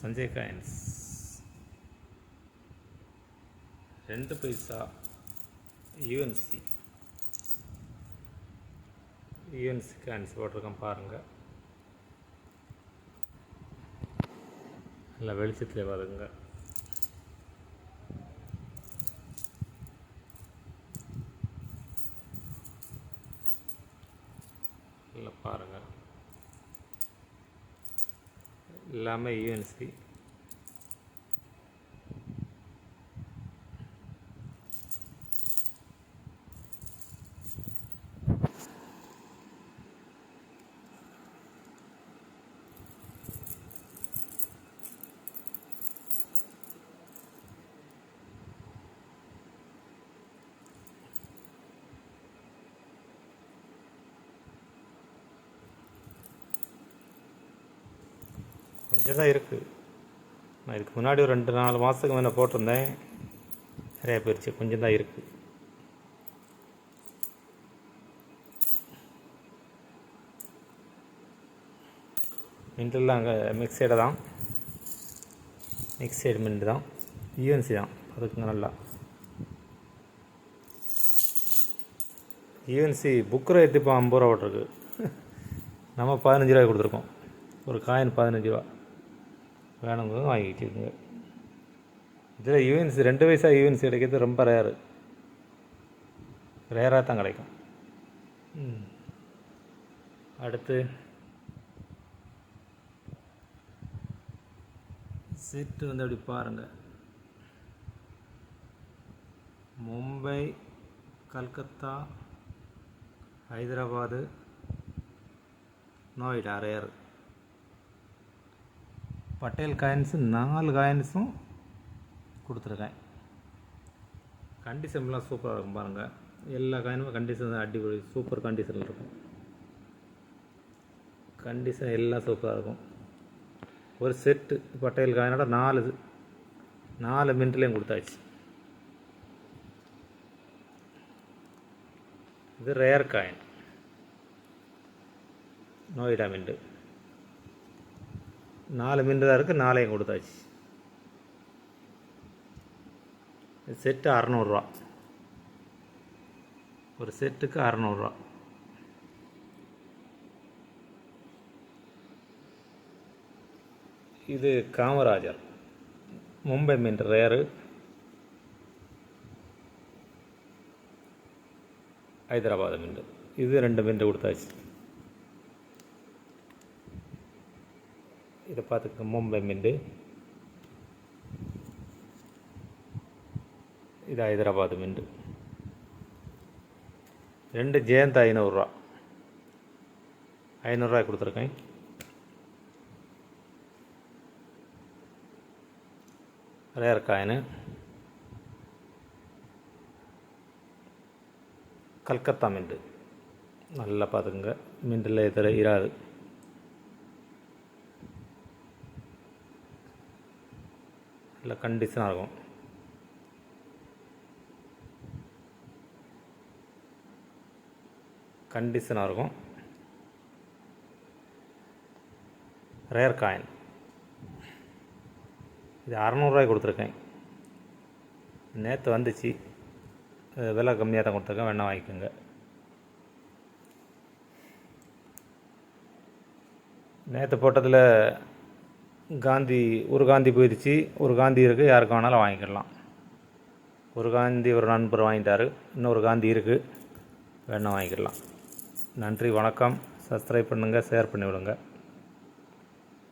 Sanjay coins 2 பைசா UNC coins போட்டிருக்கேன் பாருங்கள். நல்லா வெளிச்சத்தில் வருங்க. நல்லா பாருங்கள், எல்லாமே யூஎன்சி. கொஞ்சம் தான் இருக்குது. நான் இதுக்கு முன்னாடி ஒரு 2-4 மாதத்துக்கு மேலே போட்டிருந்தேன், நிறையா போயிடுச்சு. கொஞ்சம் தான் இருக்குது. மின்டெல்லாம் அங்கே மிக்சைடு தான், மிக்சைடு மின்ட் தான், யூஎன்சி தான். அதுக்குங்க நல்லா யூஎன்சி புக் ரேட்டு இப்போ 50 ரூபா போட்டிருக்கு. நம்ம 15 ரூபாய் கொடுத்துருக்கோம். ஒரு காயின் 15 ரூபா. வேணுங்க வாங்கிக்கிட்டுங்க. இதில் யூஎன்சி 2 பைசா யூஎன்சி கிடைக்கிறது ரொம்ப ரேராக தான் கிடைக்கும். அடுத்து சீட்டு வந்து அப்படி பாருங்கள். மும்பை, கல்கத்தா, ஹைதராபாது, நோய்டா ரேர். பட்டேல் காயின்ஸு 4 காயின்ஸும் கொடுத்துருக்கேன். கண்டிஷன்லாம் சூப்பராக இருக்கும் பாருங்கள். எல்லா காயினுமே கண்டிஷன் அடிப்படை சூப்பர் கண்டிஷனில் இருக்கும். கண்டிஷன் எல்லாம் சூப்பராக இருக்கும். ஒரு செட்டு பட்டேல் காயினோட 4 மின்ட்லேயும் கொடுத்தாச்சு. இது rare coin, Noida mint. 4 mint தான் இருக்குது, 4 கொடுத்தாச்சு. செட்டு 600 ரூபா. ஒரு செட்டுக்கு 600 ரூபா. இது Kamarajar Mumbai mint rare. Hyderabad mint. இது 2 மின்ட் கொடுத்தாச்சு. இதை பார்த்துக்க, மும்பை மின்ட்டு. இது ஹைதராபாத் மின்ட்டு. 2 ஜெயந்த் 500 ரூபா. 500 ரூபாய் கொடுத்துருக்கேன். Rare coin. கல்கத்தா மின்ட்டு. நல்லா பார்த்துக்குங்க, மின்ட்டில் இதில் இராது. நல்ல கண்டிஷனாக இருக்கும். Rare coin. இது 600 ரூபாய் கொடுத்துருக்கேன். நேற்று வந்துச்சு, விலை கம்மியாக தான் கொடுத்துருக்கேன், வேணா வாங்கிக்கோங்க. நேற்று போட்டதில் ஒரு காந்தி போயிடுச்சு, ஒரு காந்தி இருக்குது. யாருக்கு வேணாலும் வாங்கிக்கலாம். ஒரு காந்தி ஒரு நண்பர் வாங்கிட்டார், இன்னொரு காந்தி இருக்குது, வேணா வாங்கிக்கலாம். நன்றி, வணக்கம். சப்ஸ்கிரைப் பண்ணுங்கள், ஷேர் பண்ணி விடுங்க.